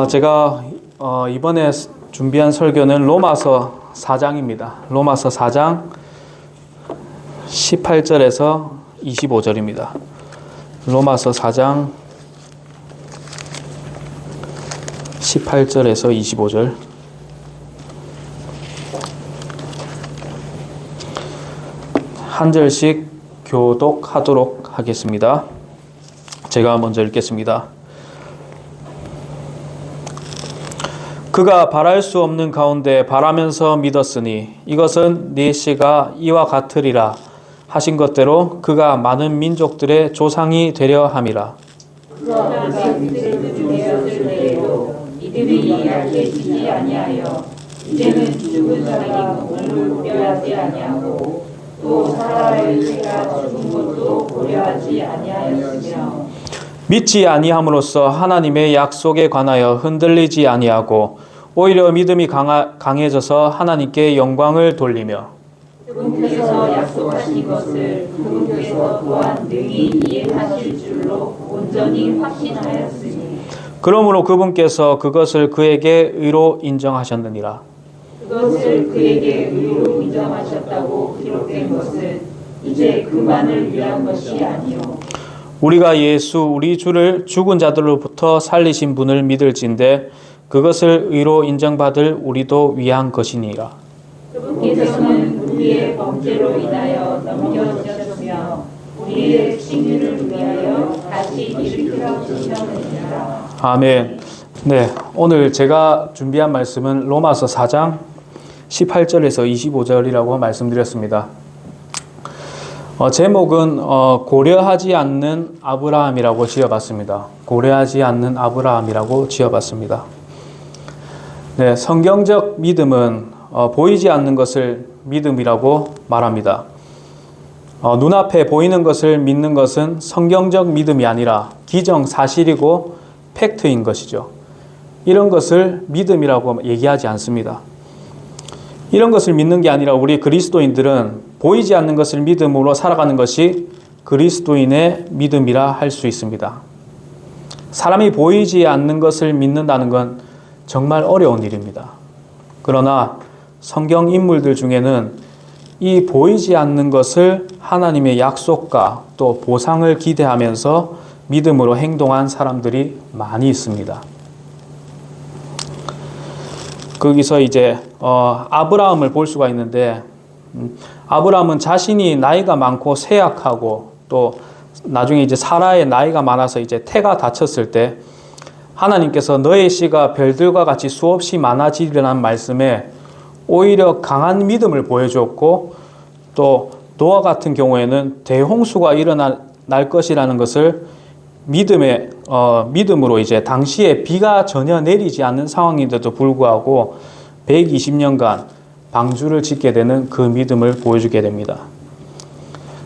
제가 이번에 준비한 설교는 로마서 4장입니다. 로마서 4장 18절에서 25절입니다. 로마서 4장 18절에서 25절. 한 절씩 교독하도록 하겠습니다. 제가 먼저 읽겠습니다. 그가 바랄 수 없는 가운데 바라면서 믿었으니 이것은 네 씨가 이와 같으리라 하신 것대로 그가 많은 민족들의 조상이 되려 함이라. 그가 그들을 되었을 때에도 이들이 약해지지 아니하여 이제는 죽은 자기 몸을 고려하지 아니하고 또 사라의 죄가 죽은 것도 고려하지 아니하였으며 믿지 아니함으로써 하나님의 약속에 관하여 흔들리지 아니하고 오히려 믿음이 강해져서 하나님께 영광을 돌리며 그분께서 약속하신 것을 그분께서 또한 능히 이행하실 줄로 온전히 확신하였으니 그러므로 그분께서 그것을 그에게 의로 인정하셨느니라. 그것을 그에게 의로 인정하셨다고 기록된 것은 이제 그만을 위한 것이 아니요 우리가 예수 우리 주를 죽은 자들로부터 살리신 분을 믿을진대 그것을 의로 인정받을 우리도 위한 것이니라. 그분께서는 우리의 범죄로 인하여 넘겨주셨으며 우리의 칭의를 위하여 다시 일으켜 주셨느니라. 아멘. 네, 오늘 제가 준비한 말씀은 로마서 4장 18절에서 25절이라고 말씀드렸습니다. 제목은 고려하지 않는 아브라함이라고 지어봤습니다. 고려하지 않는 아브라함이라고 지어봤습니다. 네, 성경적 믿음은 보이지 않는 것을 믿음이라고 말합니다. 눈앞에 보이는 것을 믿는 것은 성경적 믿음이 아니라 기정사실이고 팩트인 것이죠. 이런 것을 믿음이라고 얘기하지 않습니다. 이런 것을 믿는 게 아니라 우리 그리스도인들은 보이지 않는 것을 믿음으로 살아가는 것이 그리스도인의 믿음이라 할 수 있습니다. 사람이 보이지 않는 것을 믿는다는 건 정말 어려운 일입니다. 그러나 성경 인물들 중에는 이 보이지 않는 것을 하나님의 약속과 또 보상을 기대하면서 믿음으로 행동한 사람들이 많이 있습니다. 거기서 이제 아브라함을 볼 수가 있는데 아브라함은 자신이 나이가 많고 쇠약하고 또 나중에 이제 사라의 나이가 많아서 이제 태가 다쳤을 때 하나님께서 너의 씨가 별들과 같이 수없이 많아지리라는 말씀에 오히려 강한 믿음을 보여주었고 또 노아 같은 경우에는 대홍수가 일어날 것이라는 것을 믿음으로 이제 당시에 비가 전혀 내리지 않는 상황인데도 불구하고 120년간 방주를 짓게 되는 그 믿음을 보여주게 됩니다.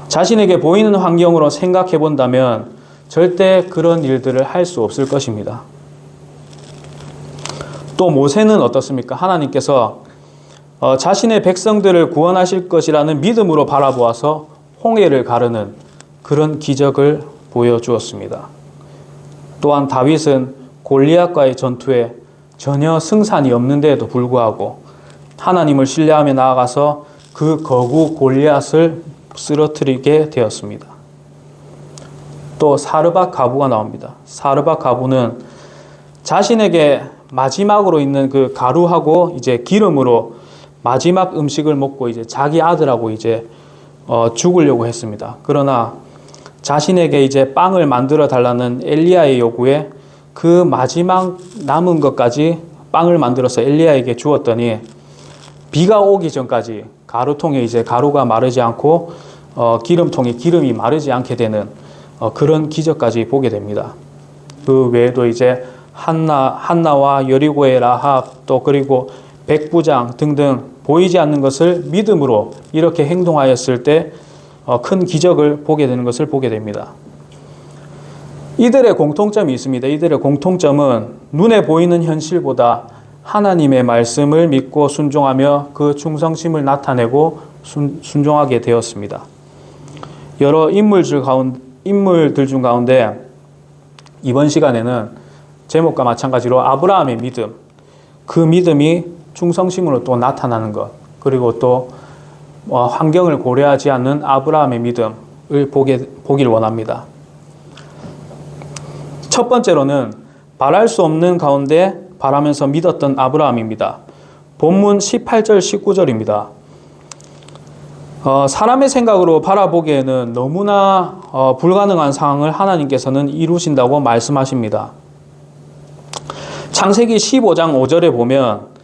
자신에게 보이는 환경으로 생각해 본다면 절대 그런 일들을 할 수 없을 것입니다. 또 모세는 어떻습니까? 하나님께서 자신의 백성들을 구원하실 것이라는 믿음으로 바라보아서 홍해를 가르는 그런 기적을 보여주었습니다. 또한 다윗은 골리앗과의 전투에 전혀 승산이 없는데도 불구하고 하나님을 신뢰하며 나아가서 그 거구 골리앗을 쓰러뜨리게 되었습니다. 또 사르밧 가부가 나옵니다. 사르밧 가부는 자신에게 마지막으로 있는 그 가루하고 이제 기름으로 마지막 음식을 먹고 이제 자기 아들하고 이제 죽으려고 했습니다. 그러나 자신에게 이제 빵을 만들어 달라는 엘리야의 요구에 그 마지막 남은 것까지 빵을 만들어서 엘리야에게 주었더니 비가 오기 전까지 가루통에 이제 가루가 마르지 않고 기름통에 기름이 마르지 않게 되는 그런 기적까지 보게 됩니다. 그 외에도 이제 한나와 여리고의 라합 또 그리고 백부장 등등 보이지 않는 것을 믿음으로 이렇게 행동하였을 때 큰 기적을 보게 되는 것을 보게 됩니다. 이들의 공통점이 있습니다. 이들의 공통점은 눈에 보이는 현실보다 하나님의 말씀을 믿고 순종하며 그 충성심을 나타내고 순종하게 되었습니다. 여러 인물들 중 가운데 이번 시간에는 제목과 마찬가지로 아브라함의 믿음, 그 믿음이 충성심으로 또 나타나는 것, 그리고 또 환경을 고려하지 않는 아브라함의 믿음을 보길 원합니다. 첫 번째로는 바랄 수 없는 가운데 바라면서 믿었던 아브라함입니다. 본문 18절 19절입니다. 사람의 생각으로 바라보기에는 너무나 불가능한 상황을 하나님께서는 이루신다고 말씀하십니다. 창세기 15장 5절에 보면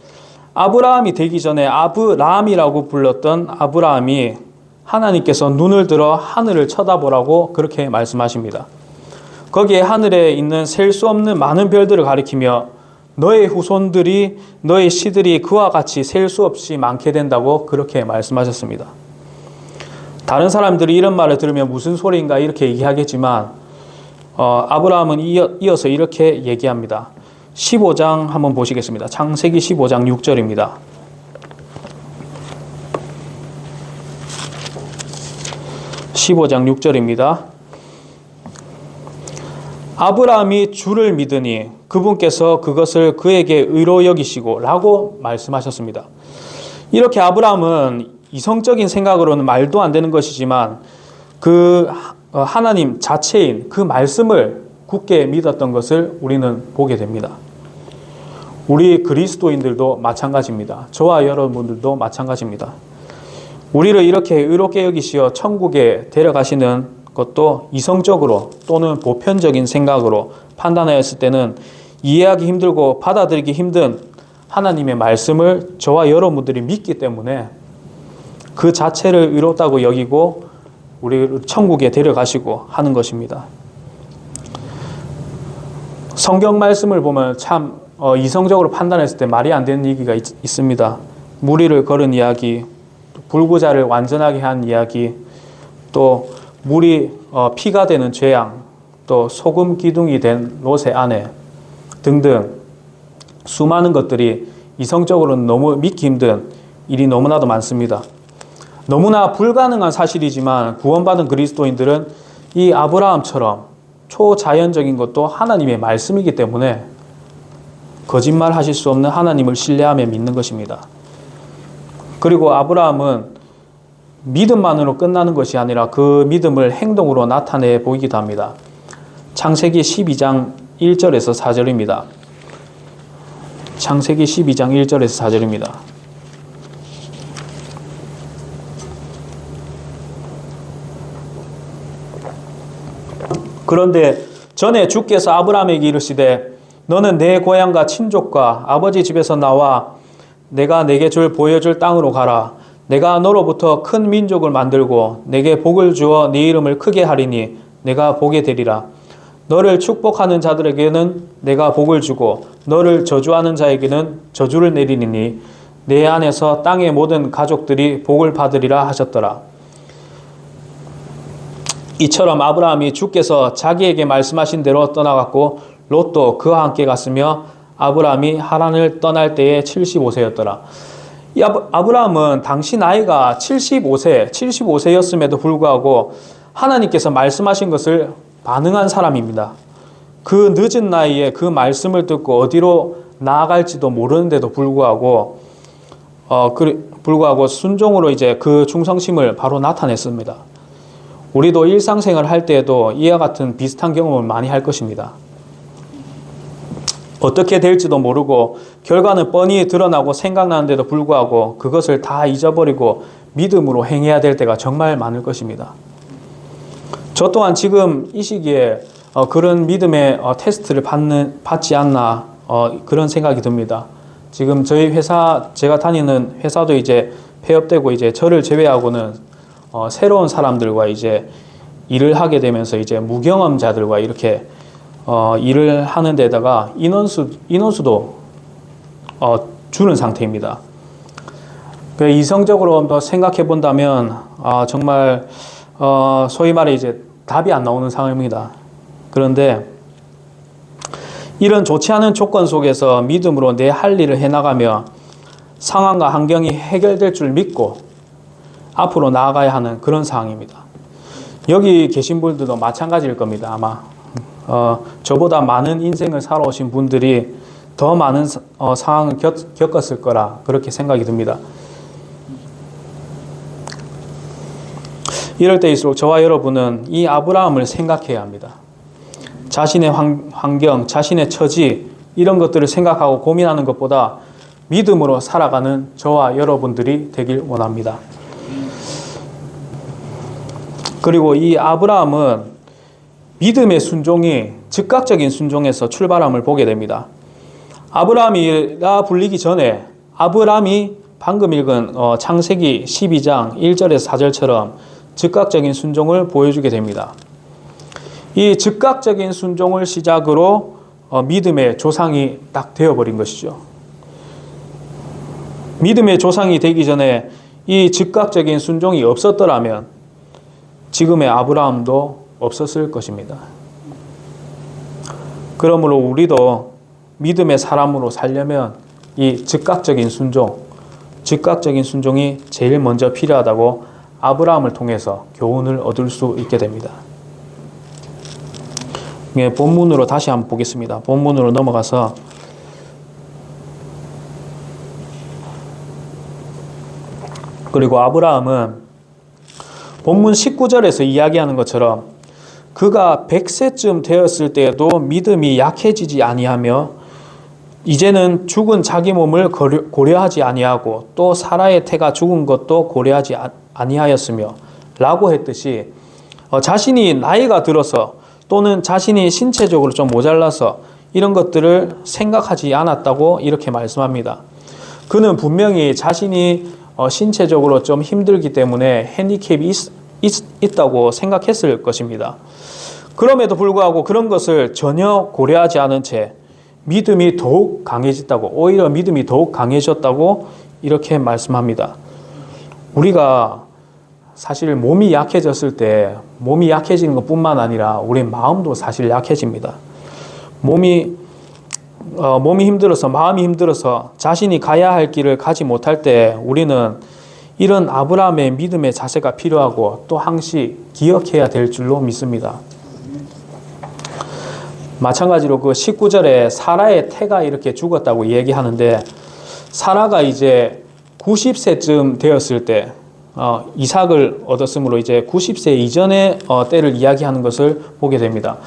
아브라함이 되기 전에 아브람이라고 불렀던 아브라함이 하나님께서 눈을 들어 하늘을 쳐다보라고 그렇게 말씀하십니다. 거기에 하늘에 있는 셀 수 없는 많은 별들을 가리키며 너의 후손들이, 너의 씨들이 그와 같이 셀 수 없이 많게 된다고 그렇게 말씀하셨습니다. 다른 사람들이 이런 말을 들으면 무슨 소리인가 이렇게 얘기하겠지만 아브라함은 이어서 이렇게 얘기합니다. 15장 한번 보시겠습니다. 창세기 15장 6절입니다. (15장 6절입니다) 아브라함이 주를 믿으니 그분께서 그것을 그에게 의로 여기시고 라고 말씀하셨습니다. 이렇게 아브라함은 이성적인 생각으로는 말도 안 되는 것이지만 그 하나님 자체인 그 말씀을 굳게 믿었던 것을 우리는 보게 됩니다. 우리 그리스도인들도 마찬가지입니다. 저와 여러분들도 마찬가지입니다. 우리를 이렇게 의롭게 여기시어 천국에 데려가시는 것도 이성적으로 또는 보편적인 생각으로 판단하였을 때는 이해하기 힘들고 받아들이기 힘든 하나님의 말씀을 저와 여러분들이 믿기 때문에 그 자체를 의롭다고 여기고 우리를 천국에 데려가시고 하는 것입니다. 성경 말씀을 보면 참 이성적으로 판단했을 때 말이 안 되는 얘기가 있습니다. 무리를 걸은 이야기, 불구자를 완전하게 한 이야기, 또 물이 피가 되는 죄양, 또 소금 기둥이 된 롯의 아내 등등 수많은 것들이 이성적으로는 너무 믿기 힘든 일이 너무나도 많습니다. 너무나 불가능한 사실이지만 구원받은 그리스도인들은 이 아브라함처럼 초자연적인 것도 하나님의 말씀이기 때문에 거짓말하실 수 없는 하나님을 신뢰하며 믿는 것입니다. 그리고 아브라함은 믿음만으로 끝나는 것이 아니라 그 믿음을 행동으로 나타내 보이기도 합니다. 창세기 12장 1절에서 4절입니다. 창세기 12장 1절에서 4절입니다. 그런데 전에 주께서 아브라함에게 이르시되 너는 내 고향과 친족과 아버지 집에서 나와 내가 내게 보여줄 땅으로 가라. 내가 너로부터 큰 민족을 만들고 내게 복을 주어 네 이름을 크게 하리니 내가 복이 되리라. 너를 축복하는 자들에게는 내가 복을 주고 너를 저주하는 자에게는 저주를 내리니 내 안에서 땅의 모든 가족들이 복을 받으리라 하셨더라. 이처럼 아브라함이 주께서 자기에게 말씀하신 대로 떠나갔고 롯도 그와 함께 갔으며 아브라함이 하란을 떠날 때에 75세였더라. 이 아브라함은 당시 나이가 75세였음에도 불구하고 하나님께서 말씀하신 것을 반응한 사람입니다. 그 늦은 나이에 그 말씀을 듣고 어디로 나아갈지도 모르는데도 불구하고 순종으로 이제 그 충성심을 바로 나타냈습니다. 우리도 일상생활을 할 때에도 이와 같은 비슷한 경험을 많이 할 것입니다. 어떻게 될지도 모르고 결과는 뻔히 드러나고 생각나는데도 불구하고 그것을 다 잊어버리고 믿음으로 행해야 될 때가 정말 많을 것입니다. 저 또한 지금 이 시기에 그런 믿음의 테스트를 받지 않나 그런 생각이 듭니다. 지금 저희 회사, 제가 다니는 회사도 이제 폐업되고 이제 저를 제외하고는 새로운 사람들과 이제 일을 하게 되면서 이제 무경험자들과 이렇게 일을 하는 데다가 인원수도 주는 상태입니다. 이성적으로 더 생각해 본다면 정말 소위 말해 이제 답이 안 나오는 상황입니다. 그런데 이런 좋지 않은 조건 속에서 믿음으로 내 할 일을 해나가며 상황과 환경이 해결될 줄 믿고 앞으로 나아가야 하는 그런 상황입니다. 여기 계신 분들도 마찬가지일 겁니다. 아마 저보다 많은 인생을 살아오신 분들이 더 많은 상황을 겪었을 거라 그렇게 생각이 듭니다. 이럴 때일수록 저와 여러분은 이 아브라함을 생각해야 합니다. 자신의 환경, 자신의 처지 이런 것들을 생각하고 고민하는 것보다 믿음으로 살아가는 저와 여러분들이 되길 원합니다. 그리고 이 아브라함은 믿음의 순종이 즉각적인 순종에서 출발함을 보게 됩니다. 아브라함이라 불리기 전에 아브라함이 방금 읽은 창세기 12장 1절에서 4절처럼 즉각적인 순종을 보여주게 됩니다. 이 즉각적인 순종을 시작으로 믿음의 조상이 딱 되어버린 것이죠. 믿음의 조상이 되기 전에 이 즉각적인 순종이 없었더라면 지금의 아브라함도 없었을 것입니다. 그러므로 우리도 믿음의 사람으로 살려면 이 즉각적인 순종이 제일 먼저 필요하다고 아브라함을 통해서 교훈을 얻을 수 있게 됩니다. 본문으로 다시 한번 보겠습니다. 본문으로 넘어가서 그리고 아브라함은 본문 19절에서 이야기하는 것처럼 그가 100세쯤 되었을 때에도 믿음이 약해지지 아니하며 이제는 죽은 자기 몸을 고려하지 아니하고 또 사라의 태가 죽은 것도 고려하지 아니하였으며 라고 했듯이 자신이 나이가 들어서 또는 자신이 신체적으로 좀 모자라서 이런 것들을 생각하지 않았다고 이렇게 말씀합니다. 그는 분명히 자신이 신체적으로 좀 힘들기 때문에 핸디캡이 있다고 생각했을 것입니다. 그럼에도 불구하고 그런 것을 전혀 고려하지 않은 채 믿음이 더욱 강해졌다고, 오히려 믿음이 더욱 강해졌다고 이렇게 말씀합니다. 우리가 사실 몸이 약해졌을 때 몸이 약해지는 것뿐만 아니라 우리 마음도 사실 약해집니다. 몸이 힘들어서 마음이 힘들어서 자신이 가야 할 길을 가지 못할 때 우리는 이런 아브라함의 믿음의 자세가 필요하고 또 항시 기억해야 될 줄로 믿습니다. 마찬가지로 그 19절에 사라의 태가 이렇게 죽었다고 얘기하는데 사라가 이제 90세쯤 되었을 때 이삭을 얻었으므로 이제 90세 이전의 때를 이야기하는 것을 보게 됩니다.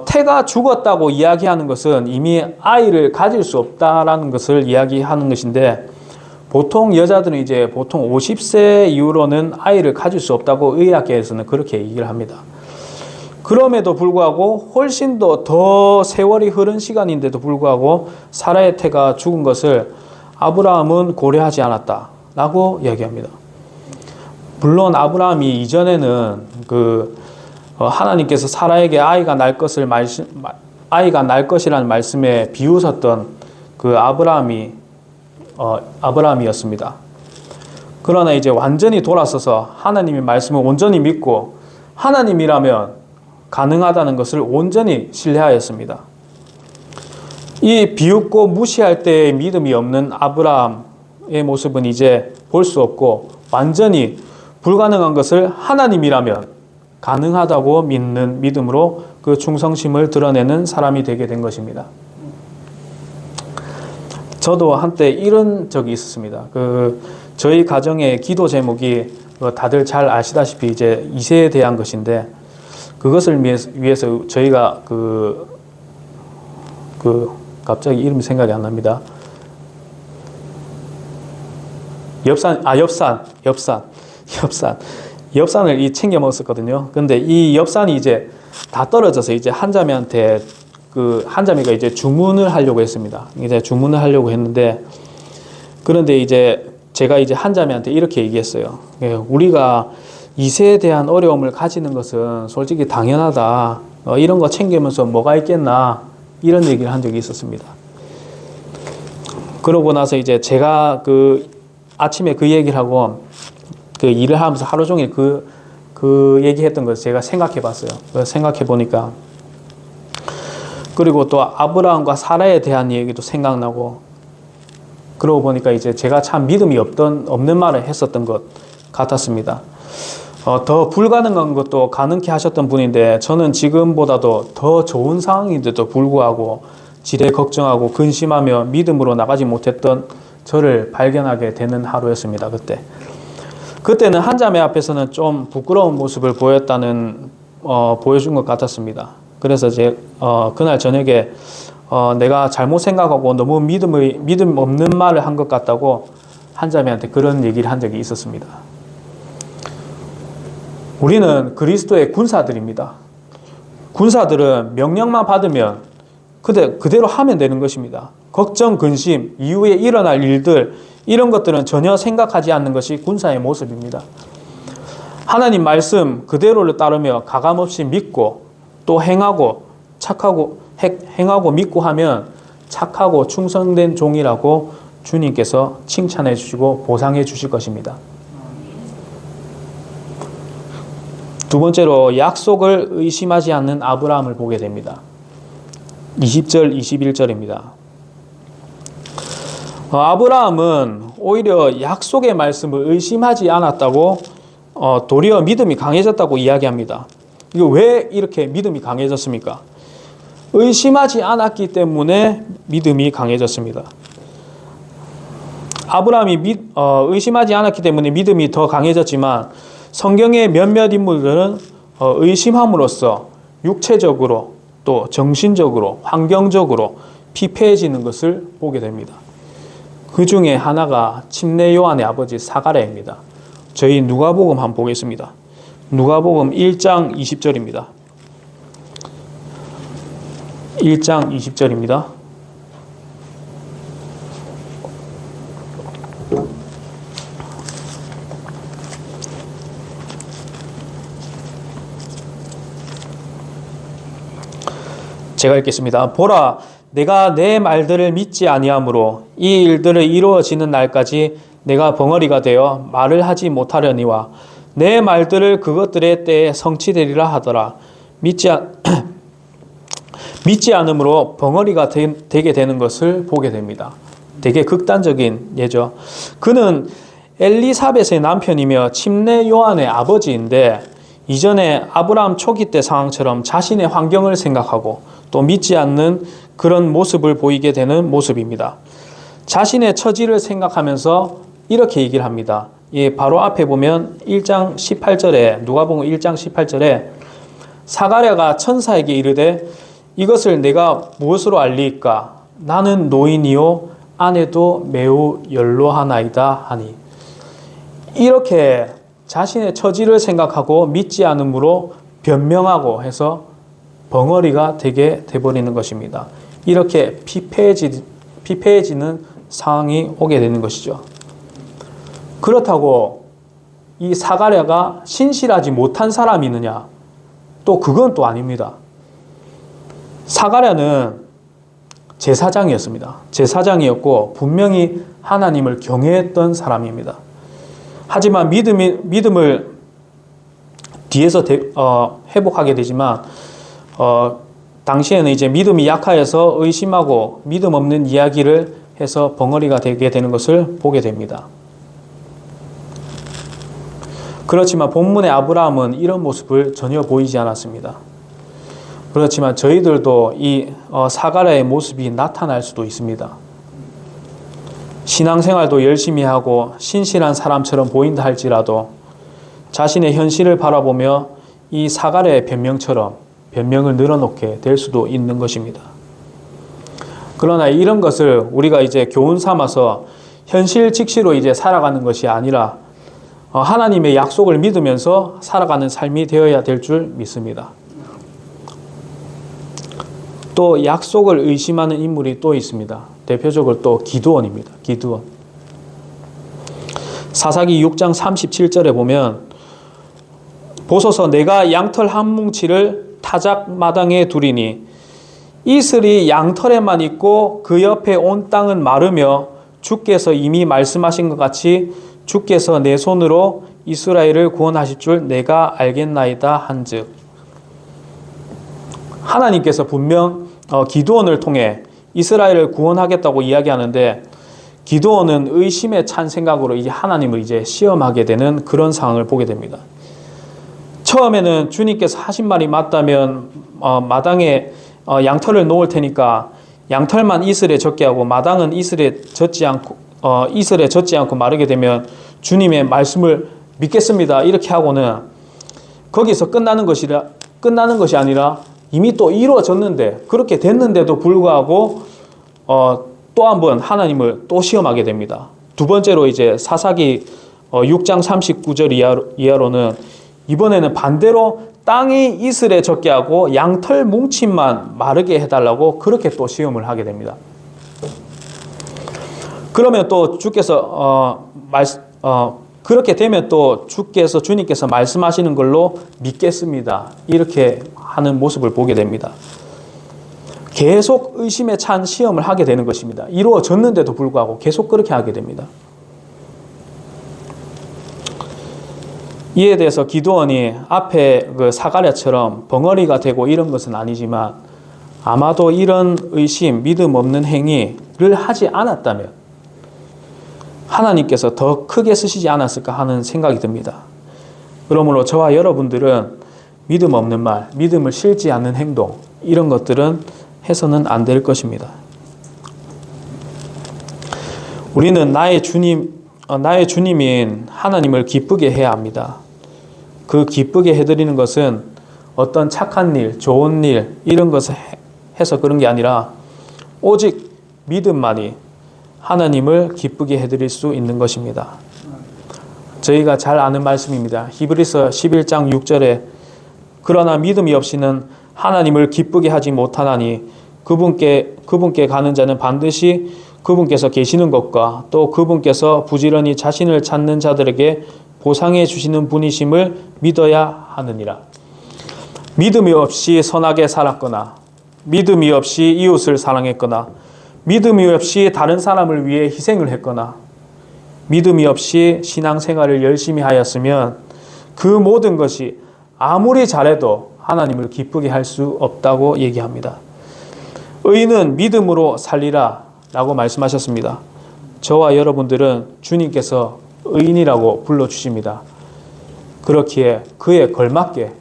태가 죽었다고 이야기하는 것은 이미 아이를 가질 수 없다라는 것을 이야기하는 것인데 보통 여자들은 이제 보통 50세 이후로는 아이를 가질 수 없다고 의학계에서는 그렇게 얘기를 합니다. 그럼에도 불구하고 훨씬 더 세월이 흐른 시간인데도 불구하고 사라의 태가 죽은 것을 아브라함은 고려하지 않았다라고 이야기합니다. 물론 아브라함이 이전에는 하나님께서 사라에게 아이가 날 것이라는 말씀에 비웃었던 그 아브라함이었습니다. 그러나 이제 완전히 돌아서서 하나님의 말씀을 온전히 믿고 하나님이라면 가능하다는 것을 온전히 신뢰하였습니다. 이 비웃고 무시할 때의 믿음이 없는 아브라함의 모습은 이제 볼 수 없고 완전히 불가능한 것을 하나님이라면 가능하다고 믿는 믿음으로 그 충성심을 드러내는 사람이 되게 된 것입니다. 저도 한때 이런 적이 있었습니다. 저희 가정의 기도 제목이 다들 잘 아시다시피 이제 2세에 대한 것인데 그것을 위해서 저희가 갑자기 이름이 생각이 안 납니다. 엽산을 챙겨 먹었었거든요. 근데 이 엽산이 이제 다 떨어져서 이제 한자매한테 한자매가 이제 주문을 하려고 했습니다. 이제 주문을 하려고 했는데 그런데 이제 제가 이제 한자매한테 이렇게 얘기했어요. 우리가 2세에 대한 어려움을 가지는 것은 솔직히 당연하다. 이런 거 챙기면서 뭐가 있겠나. 이런 얘기를 한 적이 있었습니다. 그러고 나서 이제 제가 아침에 그 얘기를 하고 일을 하면서 하루 종일 그 얘기했던 것을 제가 생각해 봤어요. 생각해 보니까. 그리고 또 아브라함과 사라에 대한 얘기도 생각나고 그러고 보니까 이제 제가 참 믿음이 없는 말을 했었던 것 같았습니다. 더 불가능한 것도 가능케 하셨던 분인데 저는 지금보다도 더 좋은 상황인데도 불구하고 지레 걱정하고 근심하며 믿음으로 나가지 못했던 저를 발견하게 되는 하루였습니다. 그때는 한자매 앞에서는 좀 부끄러운 모습을 보여준 것 같았습니다. 그래서 그날 저녁에 내가 잘못 생각하고 너무 믿음 없는 말을 한 것 같다고 한자매한테 그런 얘기를 한 적이 있었습니다. 우리는 그리스도의 군사들입니다. 군사들은 명령만 받으면 그대로 하면 되는 것입니다. 걱정, 근심, 이후에 일어날 일들 이런 것들은 전혀 생각하지 않는 것이 군사의 모습입니다. 하나님 말씀 그대로를 따르며 가감없이 믿고 또 행하고 믿고 하면 착하고 충성된 종이라고 주님께서 칭찬해 주시고 보상해 주실 것입니다. 두 번째로 약속을 의심하지 않는 아브라함을 보게 됩니다. 20절, 21절입니다. 아브라함은 오히려 약속의 말씀을 의심하지 않았다고 도리어 믿음이 강해졌다고 이야기합니다. 이거 왜 이렇게 믿음이 강해졌습니까? 의심하지 않았기 때문에 믿음이 강해졌습니다. 아브라함이 의심하지 않았기 때문에 믿음이 더 강해졌지만 성경의 몇몇 인물들은 의심함으로써 육체적으로 또 정신적으로 환경적으로 피폐해지는 것을 보게 됩니다. 그 중에 하나가 침례 요한의 아버지 사가랴입니다. 저희 누가복음 한번 보겠습니다. 누가복음 1장 20절입니다. 1장 20절입니다. 제가 읽겠습니다. 보라, 내가 내 말들을 믿지 아니하므로 이 일들을 이루어지는 날까지 내가 벙어리가 되어 말을 하지 못하려니와 내 말들을 그것들의 때에 성취되리라 하더라. 믿지 않으므로 벙어리가 되게 되는 것을 보게 됩니다. 되게 극단적인 예죠. 그는 엘리사벳의 남편이며 침례 요한의 아버지인데 이전에 아브라함 초기 때 상황처럼 자신의 환경을 생각하고 또 믿지 않는 그런 모습을 보이게 되는 모습입니다. 자신의 처지를 생각하면서 이렇게 얘기를 합니다. 바로 앞에 보면 1장 18절에 누가복음 1장 18절에 사가랴가 천사에게 이르되 이것을 내가 무엇으로 알리이까? 나는 노인이요 아내도 매우 연로하나이다 하니 이렇게 자신의 처지를 생각하고 믿지 않으므로 변명하고 해서 벙어리가 되게 돼버리는 것입니다. 이렇게 피폐해지는 상황이 오게 되는 것이죠. 그렇다고 이 사가랴가 신실하지 못한 사람이느냐? 또 그건 또 아닙니다. 사가랴는 제사장이었습니다. 제사장이었고 분명히 하나님을 경외했던 사람입니다. 하지만 믿음을 뒤에서 회복하게 되지만 당시에는 이제 믿음이 약하여서 의심하고 믿음 없는 이야기를 해서 벙어리가 되게 되는 것을 보게 됩니다. 그렇지만 본문의 아브라함은 이런 모습을 전혀 보이지 않았습니다. 그렇지만 저희들도 이 사가랴의 모습이 나타날 수도 있습니다. 신앙생활도 열심히 하고 신실한 사람처럼 보인다 할지라도 자신의 현실을 바라보며 이 사가랴의 변명을 늘어놓게 될 수도 있는 것입니다. 그러나 이런 것을 우리가 이제 교훈 삼아서 현실 직시로 이제 살아가는 것이 아니라 하나님의 약속을 믿으면서 살아가는 삶이 되어야 될 줄 믿습니다. 또 약속을 의심하는 인물이 또 있습니다. 대표적으로 또 기드온입니다. 기드온. 사사기 6장 37절에 보면 보소서 내가 양털 한 뭉치를 타작 마당에 두리니 이슬이 양털에만 있고 그 옆에 온 땅은 마르며 주께서 이미 말씀하신 것 같이 주께서 내 손으로 이스라엘을 구원하실 줄 내가 알겠나이다 한즉 하나님께서 분명 기드온을 통해 이스라엘을 구원하겠다고 이야기하는데 기드온은 의심에 찬 생각으로 이제 하나님을 이제 시험하게 되는 그런 상황을 보게 됩니다. 처음에는 주님께서 하신 말이 맞다면 마당에 양털을 놓을 테니까 양털만 이슬에 젖게 하고 마당은 이슬에 젖지 않고 마르게 되면 주님의 말씀을 믿겠습니다. 이렇게 하고는 거기서 끝나는 것이 아니라 이미 또 이루어졌는데, 그렇게 됐는데도 불구하고 또 한 번 하나님을 또 시험하게 됩니다. 두 번째로 이제 사사기 6장 39절 이하로는 이번에는 반대로 땅이 이슬에 젖게 하고 양털 뭉침만 마르게 해달라고 그렇게 또 시험을 하게 됩니다. 그러면 또 주께서 그렇게 되면 또 주님께서 말씀하시는 걸로 믿겠습니다. 이렇게 하는 모습을 보게 됩니다. 계속 의심에 찬 시험을 하게 되는 것입니다. 이루어졌는데도 불구하고 계속 그렇게 하게 됩니다. 이에 대해서 기드온이 앞에 그 사가랴처럼 벙어리가 되고 이런 것은 아니지만 아마도 이런 의심, 믿음 없는 행위를 하지 않았다면 하나님께서 더 크게 쓰시지 않았을까 하는 생각이 듭니다. 그러므로 저와 여러분들은 믿음 없는 말, 믿음을 실지 않는 행동, 이런 것들은 해서는 안 될 것입니다. 우리는 나의 주님인 하나님을 기쁘게 해야 합니다. 그 기쁘게 해드리는 것은 어떤 착한 일, 좋은 일, 이런 것을 해서 그런 게 아니라 오직 믿음만이 하나님을 기쁘게 해드릴 수 있는 것입니다. 저희가 잘 아는 말씀입니다. 히브리서 11장 6절에 그러나 믿음이 없이는 하나님을 기쁘게 하지 못하나니 그분께 가는 자는 반드시 그분께서 계시는 것과 또 그분께서 부지런히 자신을 찾는 자들에게 보상해 주시는 분이심을 믿어야 하느니라. 믿음이 없이 선하게 살았거나 믿음이 없이 이웃을 사랑했거나 믿음이 없이 다른 사람을 위해 희생을 했거나 믿음이 없이 신앙생활을 열심히 하였으면 그 모든 것이 아무리 잘해도 하나님을 기쁘게 할 수 없다고 얘기합니다. 의인은 믿음으로 살리라 라고 말씀하셨습니다. 저와 여러분들은 주님께서 의인이라고 불러주십니다. 그렇기에 그에 걸맞게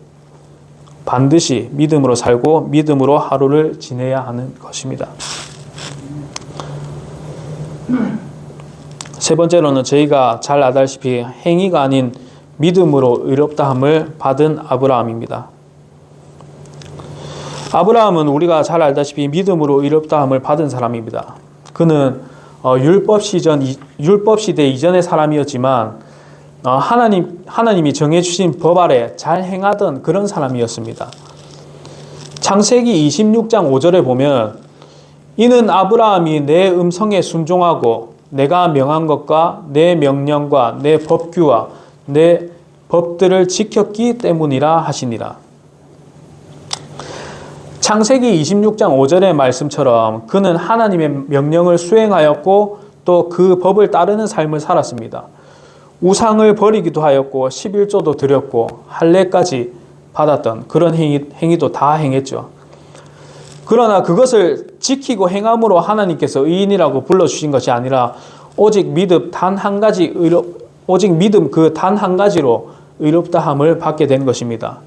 반드시 믿음으로 살고 믿음으로 하루를 지내야 하는 것입니다. 세 번째로는 저희가 잘 알다시피 행위가 아닌 믿음으로 의롭다함을 받은 아브라함입니다. 아브라함은 우리가 잘 알다시피 믿음으로 의롭다함을 받은 사람입니다. 그는 율법 시대 이전의 사람이었지만 하나님이 정해주신 법 아래 잘 행하던 그런 사람이었습니다. 창세기 26장 5절에 보면 이는 아브라함이 내 음성에 순종하고 내가 명한 것과 내 명령과 내 법규와 내 법들을 지켰기 때문이라 하시니라. 창세기 26장 5절의 말씀처럼 그는 하나님의 명령을 수행하였고 또 그 법을 따르는 삶을 살았습니다. 우상을 버리기도 하였고 11조도 드렸고 할례까지 받았던 그런 행위도 다 행했죠. 그러나 그것을 지키고 행함으로 하나님께서 의인이라고 불러주신 것이 아니라 오직 믿음 그 단 한 가지로 의롭다함을 받게 된 것입니다.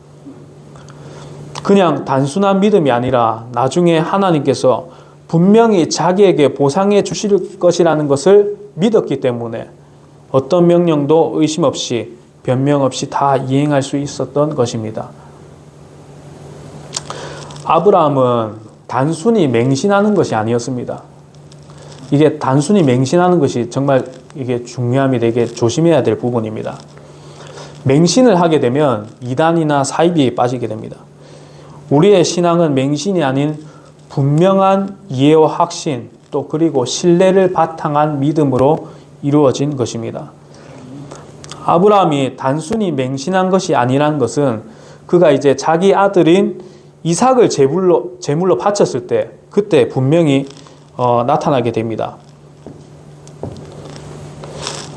그냥 단순한 믿음이 아니라 나중에 하나님께서 분명히 자기에게 보상해 주실 것이라는 것을 믿었기 때문에 어떤 명령도 의심 없이 변명 없이 다 이행할 수 있었던 것입니다. 아브라함은 단순히 맹신하는 것이 아니었습니다. 이게 단순히 맹신하는 것이 정말 이게 중요합니다. 이게 조심해야 될 부분입니다. 맹신을 하게 되면 이단이나 사이비에 빠지게 됩니다. 우리의 신앙은 맹신이 아닌 분명한 이해와 확신, 또 그리고 신뢰를 바탕한 믿음으로 이루어진 것입니다. 아브라함이 단순히 맹신한 것이 아니라는 것은 그가 이제 자기 아들인 이삭을 제물로 바쳤을 때 그때 분명히 나타나게 됩니다.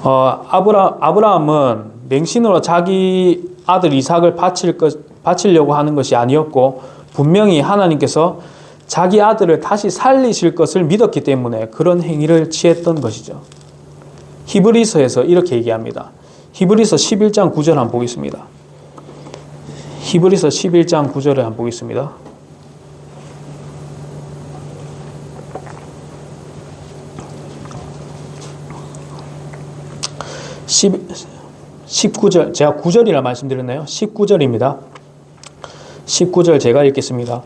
아브라함은 맹신으로 자기 아들 이삭을 바치려고 하는 것이 아니었고 분명히 하나님께서 자기 아들을 다시 살리실 것을 믿었기 때문에 그런 행위를 취했던 것이죠. 히브리서에서 이렇게 얘기합니다. 히브리서 11장 9절 한번 보겠습니다. 히브리서 11장 9절에 한번 보겠습니다. 19절, 제가 9절이라 말씀드렸나요? 19절입니다. 19절 제가 읽겠습니다.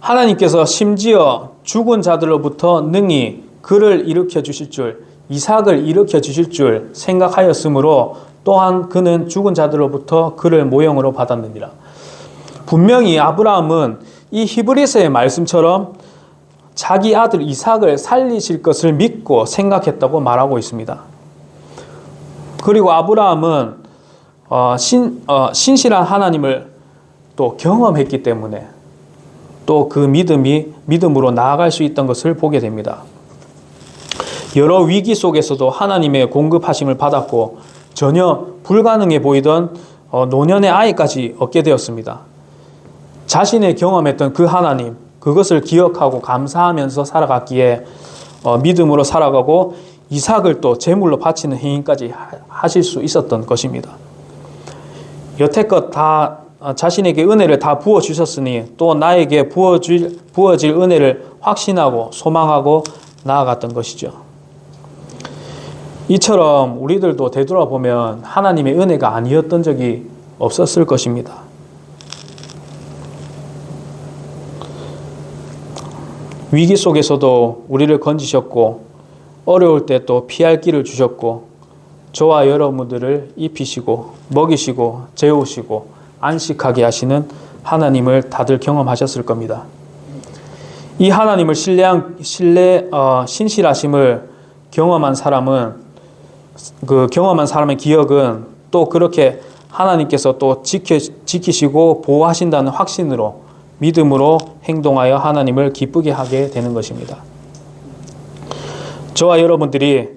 하나님께서 심지어 죽은 자들로부터 능히 그를 일으켜 주실 줄, 이삭을 일으켜 주실 줄 생각하였으므로 또한 그는 죽은 자들로부터 그를 모형으로 받았느니라. 분명히 아브라함은 이 히브리서의 말씀처럼 자기 아들 이삭을 살리실 것을 믿고 생각했다고 말하고 있습니다. 그리고 아브라함은 신실한 하나님을 또 경험했기 때문에 또 그 믿음으로 나아갈 수 있던 것을 보게 됩니다. 여러 위기 속에서도 하나님의 공급하심을 받았고 전혀 불가능해 보이던 노년의 아이까지 얻게 되었습니다. 자신의 경험했던 그 하나님, 그것을 기억하고 감사하면서 살아갔기에 믿음으로 살아가고 이삭을 또 제물로 바치는 행위까지 하실 수 있었던 것입니다. 여태껏 다 자신에게 은혜를 다 부어주셨으니 또 나에게 부어질 은혜를 확신하고 소망하고 나아갔던 것이죠. 이처럼 우리들도 되돌아보면 하나님의 은혜가 아니었던 적이 없었을 것입니다. 위기 속에서도 우리를 건지셨고 어려울 때 또 피할 길을 주셨고 저와 여러분들을 입히시고 먹이시고 재우시고 안식하게 하시는 하나님을 다들 경험하셨을 겁니다. 이 하나님을 신실하심을 경험한 사람은 그 경험한 사람의 기억은 또 그렇게 하나님께서 또 지키시고 보호하신다는 확신으로 믿음으로 행동하여 하나님을 기쁘게 하게 되는 것입니다. 저와 여러분들이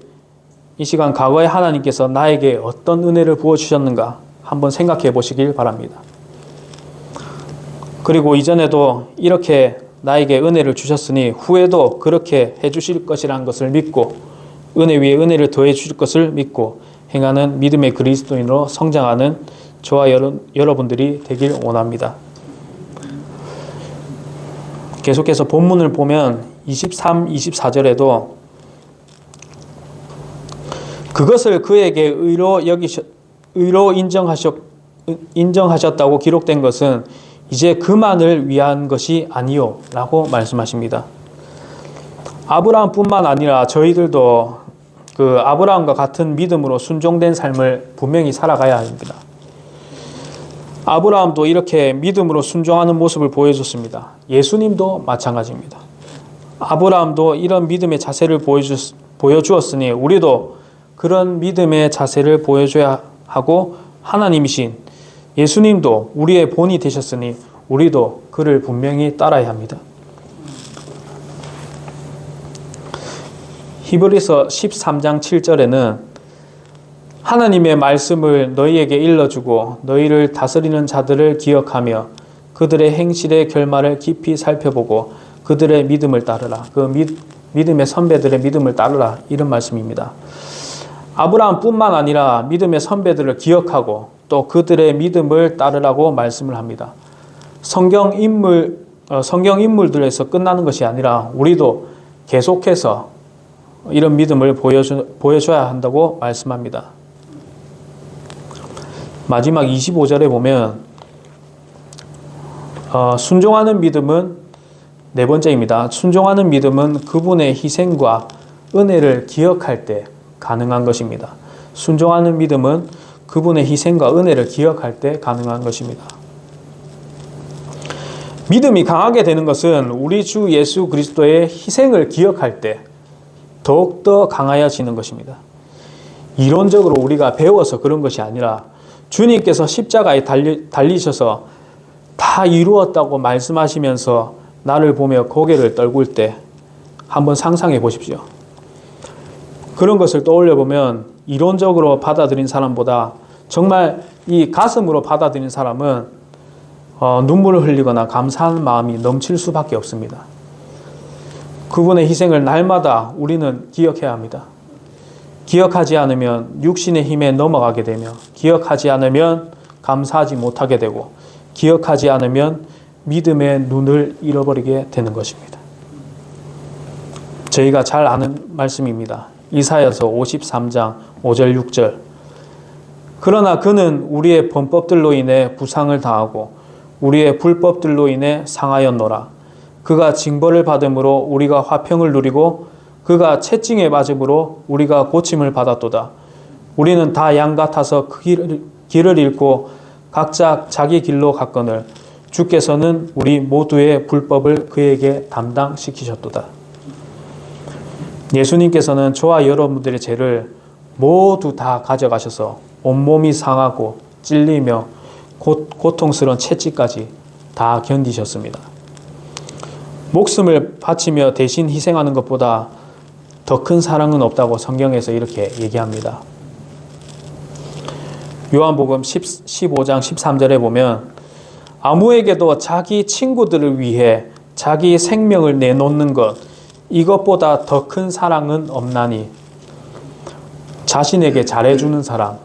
이 시간 과거에 하나님께서 나에게 어떤 은혜를 부어주셨는가 한번 생각해 보시길 바랍니다. 그리고 이전에도 이렇게 나에게 은혜를 주셨으니 후에도 그렇게 해주실 것이라는 것을 믿고 은혜 위에 은혜를 더해 주실 것을 믿고 행하는 믿음의 그리스도인으로 성장하는 저와 여러분들이 되길 원합니다. 계속해서 본문을 보면 23, 24절에도 그것을 그에게 의로 인정하셨다고 기록된 것은 이제 그만을 위한 것이 아니요 라고 말씀하십니다. 아브라함뿐만 아니라 저희들도 그 아브라함과 같은 믿음으로 순종된 삶을 분명히 살아가야 합니다. 아브라함도 이렇게 믿음으로 순종하는 모습을 보여줬습니다. 예수님도 마찬가지입니다. 아브라함도 이런 믿음의 자세를 보여주었으니 우리도 그런 믿음의 자세를 보여줘야 하고 하나님이신 예수님도 우리의 본이 되셨으니 우리도 그를 분명히 따라야 합니다. 히브리서 13장 7절에는 하나님의 말씀을 너희에게 일러주고 너희를 다스리는 자들을 기억하며 그들의 행실의 결말을 깊이 살펴보고 그들의 믿음을 따르라. 그 믿음의 선배들의 믿음을 따르라. 이런 말씀입니다. 아브라함뿐만 아니라 믿음의 선배들을 기억하고 또 그들의 믿음을 따르라고 말씀을 합니다. 성경 인물들에서 끝나는 것이 아니라 우리도 계속해서 이런 믿음을 보여줘야 한다고 말씀합니다. 마지막 25절에 보면 순종하는 믿음은 네 번째입니다. 순종하는 믿음은 그분의 희생과 은혜를 기억할 때 가능한 것입니다. 순종하는 믿음은 그분의 희생과 은혜를 기억할 때 가능한 것입니다. 믿음이 강하게 되는 것은 우리 주 예수 그리스도의 희생을 기억할 때 더욱더 강하여지는 것입니다. 이론적으로 우리가 배워서 그런 것이 아니라 주님께서 십자가에 달리셔서 다 이루었다고 말씀하시면서 나를 보며 고개를 떨굴 때 한번 상상해 보십시오. 그런 것을 떠올려 보면 이론적으로 받아들인 사람보다 정말 이 가슴으로 받아들인 사람은 눈물을 흘리거나 감사하는 마음이 넘칠 수밖에 없습니다. 그분의 희생을 날마다 우리는 기억해야 합니다. 기억하지 않으면 육신의 힘에 넘어가게 되며 기억하지 않으면 감사하지 못하게 되고 기억하지 않으면 믿음의 눈을 잃어버리게 되는 것입니다. 저희가 잘 아는 말씀입니다. 이사야서 53장 5절 6절. 그러나 그는 우리의 범법들로 인해 부상을 당하고 우리의 불법들로 인해 상하였노라. 그가 징벌을 받음으로 우리가 화평을 누리고 그가 채찍에 맞음으로 우리가 고침을 받았도다. 우리는 다 양 같아서 길을 잃고 각자 자기 길로 갔거늘 주께서는 우리 모두의 불법을 그에게 담당시키셨도다. 예수님께서는 저와 여러분들의 죄를 모두 다 가져가셔서 온몸이 상하고 찔리며 고통스러운 채찍까지 다 견디셨습니다. 목숨을 바치며 대신 희생하는 것보다 더 큰 사랑은 없다고 성경에서 이렇게 얘기합니다. 요한복음 15장 13절에 보면 아무에게도 자기 친구들을 위해 자기 생명을 내놓는 것 이것보다 더 큰 사랑은 없나니 자신에게 잘해주는 사람,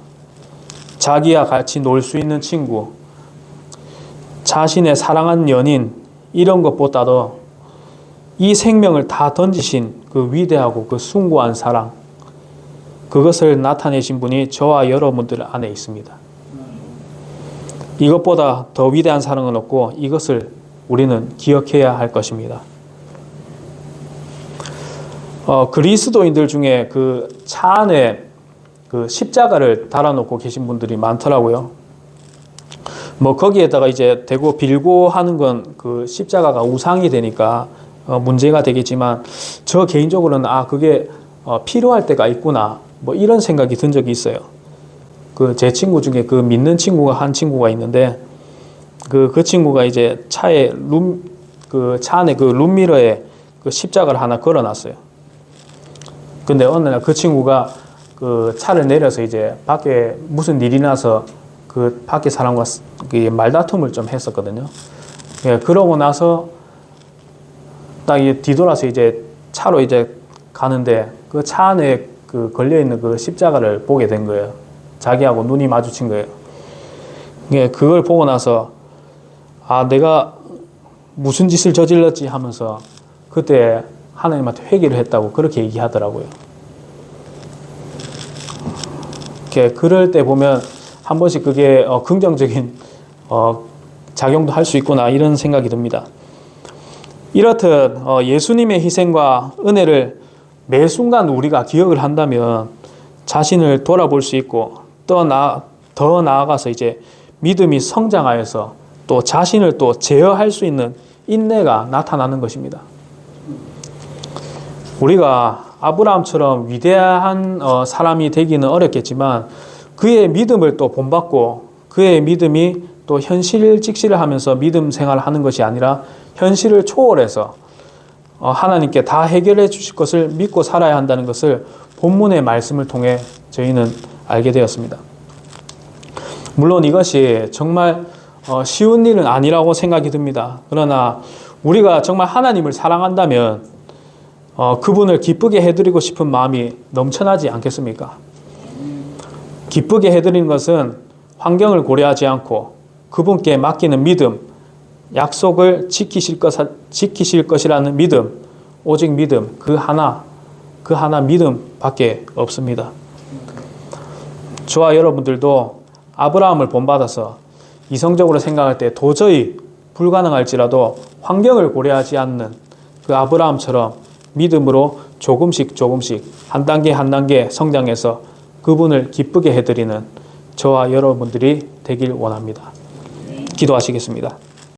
자기와 같이 놀 수 있는 친구, 자신의 사랑하는 연인 이런 것보다도 이 생명을 다 던지신 그 위대하고 그 숭고한 사랑 그것을 나타내신 분이 저와 여러분들 안에 있습니다. 이것보다 더 위대한 사랑은 없고 이것을 우리는 기억해야 할 것입니다. 그리스도인들 중에 그 차 안에 그 십자가를 달아놓고 계신 분들이 많더라고요. 뭐 거기에다가 이제 대고 빌고 하는 건 그 십자가가 우상이 되니까 문제가 되겠지만 저 개인적으로는 그게 필요할 때가 있구나 뭐 이런 생각이 든 적이 있어요. 그 제 친구 중에 그 믿는 친구가 한 친구가 있는데 그 친구가 이제 차에 그 차 안에 그 룸미러에 그 십자가를 하나 걸어놨어요. 근데 어느 날 그 친구가 그 차를 내려서 이제 밖에 무슨 일이 나서 그 밖에 사람과 말다툼을 좀 했었거든요. 그러고 나서 딱 뒤돌아서 이제 차로 이제 가는데 그 차 안에 그 걸려있는 그 십자가를 보게 된 거예요. 자기하고 눈이 마주친 거예요. 그걸 보고 나서 내가 무슨 짓을 저질렀지 하면서 그때 하나님한테 회개를 했다고 그렇게 얘기하더라고요. 그럴 때 보면 한 번씩 그게 긍정적인 작용도 할 수 있구나 이런 생각이 듭니다. 이렇듯 예수님의 희생과 은혜를 매 순간 우리가 기억을 한다면 자신을 돌아볼 수 있고 더 나아가서 이제 믿음이 성장하여서 또 자신을 또 제어할 수 있는 인내가 나타나는 것입니다. 우리가 아브라함처럼 위대한 사람이 되기는 어렵겠지만 그의 믿음을 또 본받고 그의 믿음이 또 현실 직시를 하면서 믿음 생활을 하는 것이 아니라 현실을 초월해서 하나님께 다 해결해 주실 것을 믿고 살아야 한다는 것을 본문의 말씀을 통해 저희는 알게 되었습니다. 물론 이것이 정말 쉬운 일은 아니라고 생각이 듭니다. 그러나 우리가 정말 하나님을 사랑한다면 그분을 기쁘게 해드리고 싶은 마음이 넘쳐나지 않겠습니까? 기쁘게 해드리는 것은 환경을 고려하지 않고 그분께 맡기는 믿음, 약속을 지키실 것이라는 믿음, 오직 믿음, 그 하나 믿음밖에 없습니다. 저와 여러분들도 아브라함을 본받아서 이성적으로 생각할 때 도저히 불가능할지라도 환경을 고려하지 않는 그 아브라함처럼 믿음으로 조금씩 한 단계 성장해서 그분을 기쁘게 해드리는 저와 여러분들이 되길 원합니다. 기도하시겠습니다.